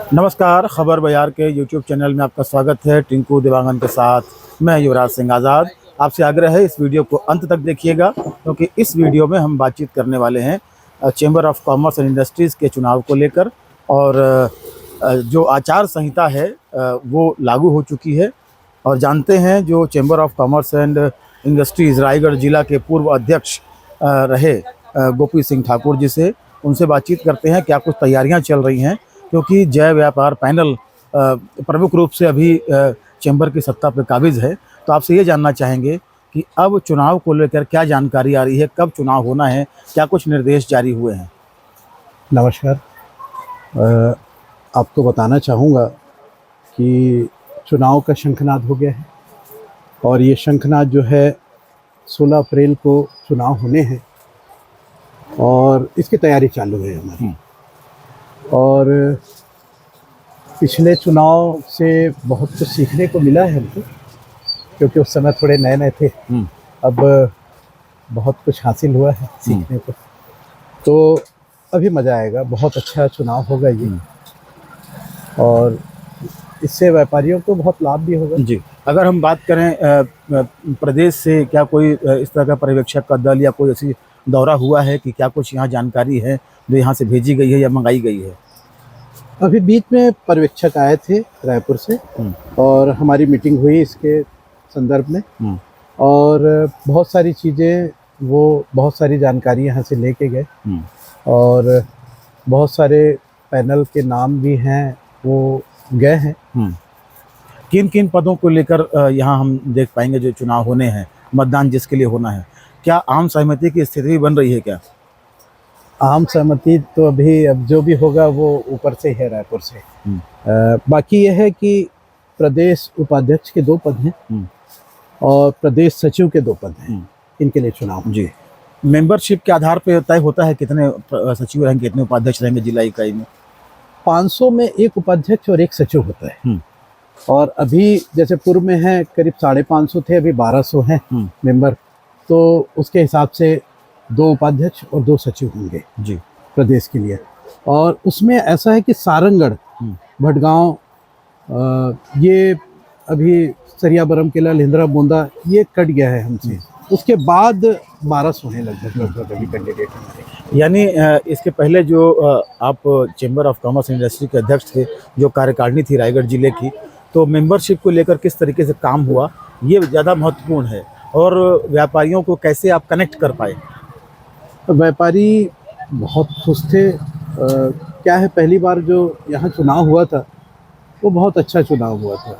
नमस्कार, खबर बयार के यूट्यूब चैनल में आपका स्वागत है। टिंकू देवांगन के साथ मैं युवराज सिंह आज़ाद। आपसे आग्रह है इस वीडियो को अंत तक देखिएगा, क्योंकि इस वीडियो में हम बातचीत करने वाले हैं chamber of commerce and industries के चुनाव को लेकर। और जो आचार संहिता है वो लागू हो चुकी है। और जानते हैं जो chamber of commerce and industries Raigarh जिला के पूर्व अध्यक्ष रहे गोपी सिंह ठाकुर जी से, उनसे बातचीत करते हैं क्या कुछ तैयारियां चल रही हैं, क्योंकि जय व्यापार पैनल प्रमुख रूप से अभी चैम्बर की सत्ता पर काबिज है। तो आपसे ये जानना चाहेंगे कि अब चुनाव को लेकर क्या जानकारी आ रही है, कब चुनाव होना है, क्या कुछ निर्देश जारी हुए हैं? नमस्कार। आपको बताना चाहूँगा कि चुनाव का शंखनाद हो गया है और ये शंखनाद जो है 16 अप्रैल को चुनाव होने हैं और इसकी तैयारी चालू है हमारी। और पिछले चुनाव से बहुत कुछ सीखने को मिला है हमको, क्योंकि उस समय थोड़े नए नए थे। अब बहुत कुछ हासिल हुआ है सीखने को, तो अभी मज़ा आएगा। बहुत अच्छा चुनाव होगा ये और इससे व्यापारियों को बहुत लाभ भी होगा जी। अगर हम बात करें प्रदेश से, क्या कोई इस तरह का पर्यवेक्षक का दल या कोई ऐसी दौरा हुआ है कि क्या कुछ यहाँ जानकारी है जो यहाँ से भेजी गई है या मंगाई गई है? अभी बीच में पर्यवेक्षक आए थे रायपुर से और हमारी मीटिंग हुई इसके संदर्भ में और बहुत सारी चीज़ें, वो बहुत सारी जानकारी यहाँ से लेके गए और बहुत सारे पैनल के नाम भी हैं वो गए हैं। किन किन पदों को लेकर यहाँ हम देख पाएंगे जो चुनाव होने हैं, मतदान जिसके लिए होना है? क्या आम सहमति की स्थिति भी बन रही है क्या? आम सहमति तो अभी अब जो भी होगा वो ऊपर से है, रायपुर से। बाकी यह है कि प्रदेश उपाध्यक्ष के 2 पद हैं और प्रदेश सचिव के 2 पद हैं। इनके लिए चुनाव जी मेंबरशिप के आधार पर तय होता है कितने सचिव रहेंगे, कितने उपाध्यक्ष रहेंगे जिला इकाई में? 500 में 1 उपाध्यक्ष और 1 सचिव होता है। और अभी जैसे पूर्व में है करीब 550 थे, अभी 1200 हैं मेंबर, तो उसके हिसाब से 2 उपाध्यक्ष और 2 सचिव होंगे जी प्रदेश के लिए। और उसमें ऐसा है कि सारंगढ़, भटगांव, ये अभी सरियाबरम किला, लिंद्रा, बोंदा ये कट गया है हमसे। उसके बाद 1200 हैं लगभग अभी कैंडिडेट हमारे। यानी इसके पहले जो आप चैम्बर ऑफ कॉमर्स इंडस्ट्री के अध्यक्ष थे, जो कार्यकारिणी थी रायगढ़ जिले की, तो मेंबरशिप को लेकर किस तरीके से काम हुआ ये ज़्यादा महत्वपूर्ण है। और व्यापारियों को कैसे आप कनेक्ट कर पाए? व्यापारी बहुत खुश थे। क्या है, पहली बार जो यहाँ चुनाव हुआ था वो बहुत अच्छा चुनाव हुआ था।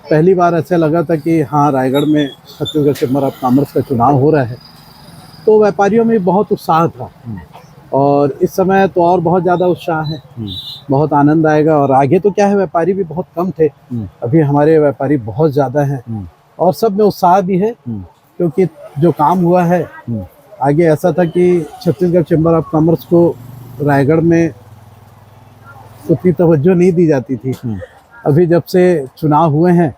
पहली बार ऐसा लगा था कि हाँ, रायगढ़ में छत्तीसगढ़ चैम्बर ऑफ कॉमर्स का चुनाव हो रहा है, तो व्यापारियों में बहुत उत्साह था। और इस समय तो और बहुत ज़्यादा उत्साह है, बहुत आनंद आएगा। और आगे तो क्या है, व्यापारी भी बहुत कम थे, अभी हमारे व्यापारी बहुत ज़्यादा हैं और सब में उत्साह भी है, क्योंकि जो काम हुआ है। आगे ऐसा था कि छत्तीसगढ़ चैम्बर ऑफ कॉमर्स को रायगढ़ में उतनी तवज्जो नहीं दी जाती थी। अभी जब से चुनाव हुए हैं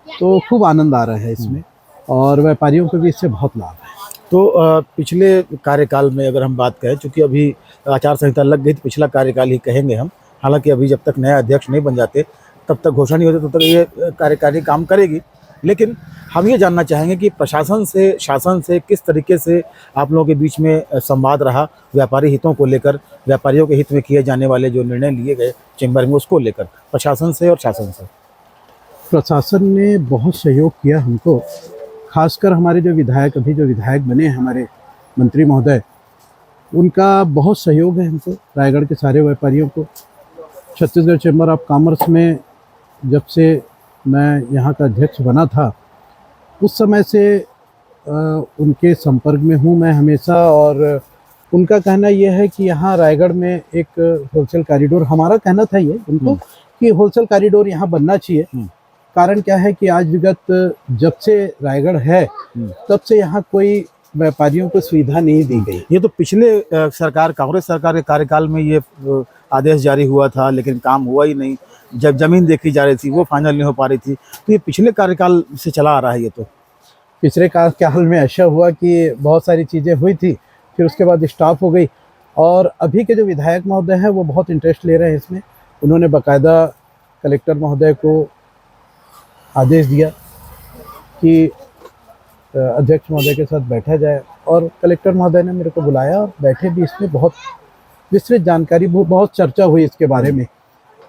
तो खूब आनंद आ रहा है इसमें और व्यापारियों को भी इससे बहुत लाभ है। तो पिछले कार्यकाल में अगर हम बात करें, चूँकि अभी आचार संहिता लग गई तो पिछला कार्यकाल ही कहेंगे हम, हालांकि अभी जब तक नया अध्यक्ष नहीं बन जाते, तब तक घोषणा नहीं होती, तब तक ये कार्यकारिणी काम करेगी। लेकिन हम ये जानना चाहेंगे कि प्रशासन से, शासन से किस तरीके से आप लोगों के बीच में संवाद रहा व्यापारी हितों को लेकर, व्यापारियों के हित में किए जाने वाले जो निर्णय लिए गए चैम्बर में, उसको लेकर प्रशासन से और शासन से? प्रशासन ने बहुत सहयोग किया हमको, खासकर हमारे जो विधायक, अभी जो विधायक बने हैं हमारे मंत्री महोदय, उनका बहुत सहयोग है हमको, रायगढ़ के सारे व्यापारियों को। छत्तीसगढ़ चैम्बर ऑफ कॉमर्स में जब से मैं यहाँ का अध्यक्ष बना था, उस समय से उनके संपर्क में हूँ मैं हमेशा। और उनका कहना यह है कि यहाँ रायगढ़ में एक होलसेल कॉरिडोर, हमारा कहना था ये उनको कि होलसेल कॉरिडोर यहाँ बनना चाहिए। कारण क्या है कि आज विगत जब से रायगढ़ है तब से यहाँ कोई व्यापारियों को सुविधा नहीं दी गई। ये तो पिछले सरकार, कांग्रेस सरकार के कार्यकाल में ये आदेश जारी हुआ था, लेकिन काम हुआ ही नहीं। जब जमीन देखी जा रही थी वो फाइनल नहीं हो पा रही थी, तो ये पिछले कार्यकाल से चला आ रहा है। ये तो पिछले कार्यकाल में ऐसा हुआ कि बहुत सारी चीज़ें हुई थी, फिर उसके बाद स्टॉप हो गई। और अभी के जो विधायक महोदय हैं वो बहुत इंटरेस्ट ले रहे हैं इसमें। उन्होंने बाकायदा कलेक्टर महोदय को आदेश दिया कि अध्यक्ष महोदय के साथ बैठा जाए, और कलेक्टर महोदय ने मेरे को बुलाया और बैठे भी। इसमें बहुत विस्तृत जानकारी, बहुत चर्चा हुई इसके बारे में,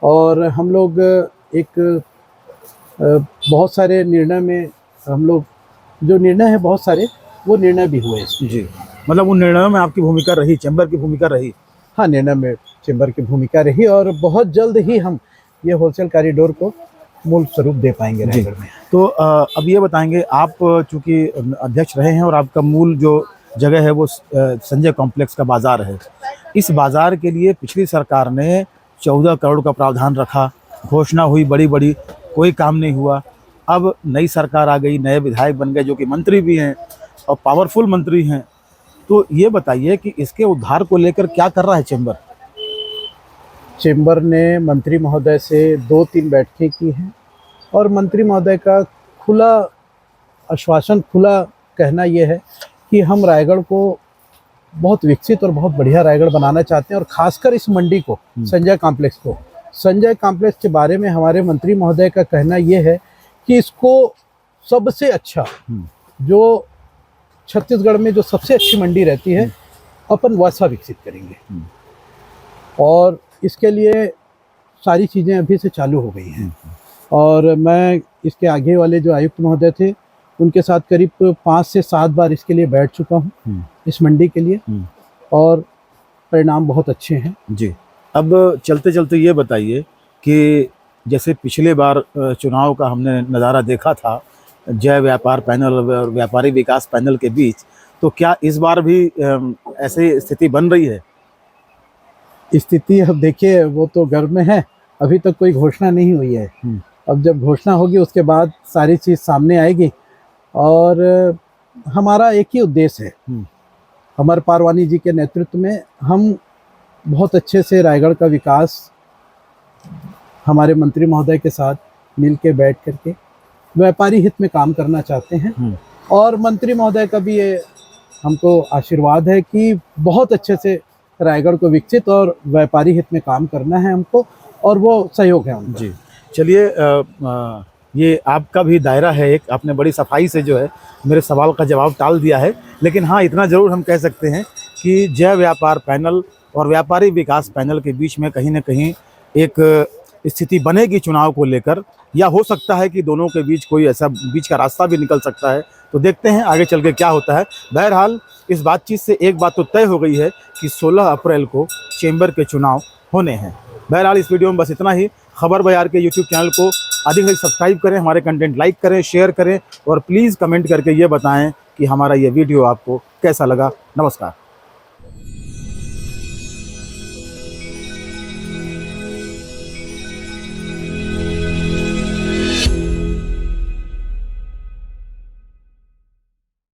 और हम लोग एक बहुत सारे निर्णय में, हम लोग जो निर्णय है बहुत सारे, वो निर्णय भी हुए इसमें। जी, मतलब उन निर्णयों में आपकी भूमिका रही, चैम्बर की भूमिका रही? हाँ, निर्णय में चैम्बर की भूमिका रही, और बहुत जल्द ही हम ये होलसेल कॉरिडोर को मूल स्वरूप दे पाएंगे रायगढ़ में। तो अब ये बताएंगे, आप चूँकि अध्यक्ष रहे हैं और आपका मूल जो जगह है वो संजय कॉम्प्लेक्स का बाज़ार है, इस बाज़ार के लिए पिछली सरकार ने 14 करोड़ का प्रावधान रखा, घोषणा हुई बड़ी बड़ी, कोई काम नहीं हुआ। अब नई सरकार आ गई, नए विधायक बन गए जो कि मंत्री भी हैं और पावरफुल मंत्री हैं, तो ये बताइए कि इसके उद्धार को लेकर क्या कर रहा है चैम्बर? चैम्बर ने मंत्री महोदय से 2-3 बैठकें की हैं, और मंत्री महोदय का खुला आश्वासन, खुला कहना ये है कि हम रायगढ़ को बहुत विकसित और बहुत बढ़िया रायगढ़ बनाना चाहते हैं, और ख़ासकर इस मंडी को, संजय कॉम्प्लेक्स के बारे में हमारे मंत्री महोदय का कहना ये है कि इसको सबसे अच्छा, जो छत्तीसगढ़ में जो सबसे अच्छी मंडी रहती है, अपन वैसा विकसित करेंगे। और इसके लिए सारी चीज़ें अभी से चालू हो गई हैं, और मैं इसके आगे वाले जो आयुक्त महोदय थे उनके साथ करीब 5 से 7 बार इसके लिए बैठ चुका हूँ, इस मंडी के लिए, और परिणाम बहुत अच्छे हैं। जी। अब चलते चलते ये बताइए कि जैसे पिछले बार चुनाव का हमने नज़ारा देखा था जय व्यापार पैनल और व्यापारी विकास पैनल के बीच, तो क्या इस बार भी ऐसी स्थिति बन रही है? स्थिति अब देखिए, वो तो गर्भ में है, अभी तक कोई घोषणा नहीं हुई है। अब जब घोषणा होगी उसके बाद सारी चीज़ सामने आएगी, और हमारा एक ही उद्देश्य है, अमर पारवानी जी के नेतृत्व में हम बहुत अच्छे से रायगढ़ का विकास हमारे मंत्री महोदय के साथ मिल के बैठ करके व्यापारी हित में काम करना चाहते हैं, और मंत्री महोदय का भी ये हमको आशीर्वाद है कि बहुत अच्छे से रायगढ़ को विकसित और व्यापारी हित में काम करना है हमको, और वो सहयोग है उनका। जी, चलिए, ये आपका भी दायरा है एक, आपने बड़ी सफाई से जो है मेरे सवाल का जवाब टाल दिया है, लेकिन हाँ, इतना ज़रूर हम कह सकते हैं कि जय व्यापार पैनल और व्यापारी विकास पैनल के बीच में कहीं ना कहीं एक स्थिति बनेगी चुनाव को लेकर, या हो सकता है कि दोनों के बीच कोई ऐसा बीच का रास्ता भी निकल सकता है। तो देखते हैं आगे चल के क्या होता है। बहरहाल इस बातचीत से एक बात तो तय हो गई है कि 16 अप्रैल को चैम्बर के चुनाव होने हैं। बहरहाल इस वीडियो में बस इतना ही। खबर बयार के यूट्यूब चैनल को अधिक से अधिक सब्सक्राइब करें, हमारे कंटेंट लाइक करें, शेयर करें, और प्लीज़ कमेंट करके ये बताएं कि हमारा ये वीडियो आपको कैसा लगा। नमस्कार।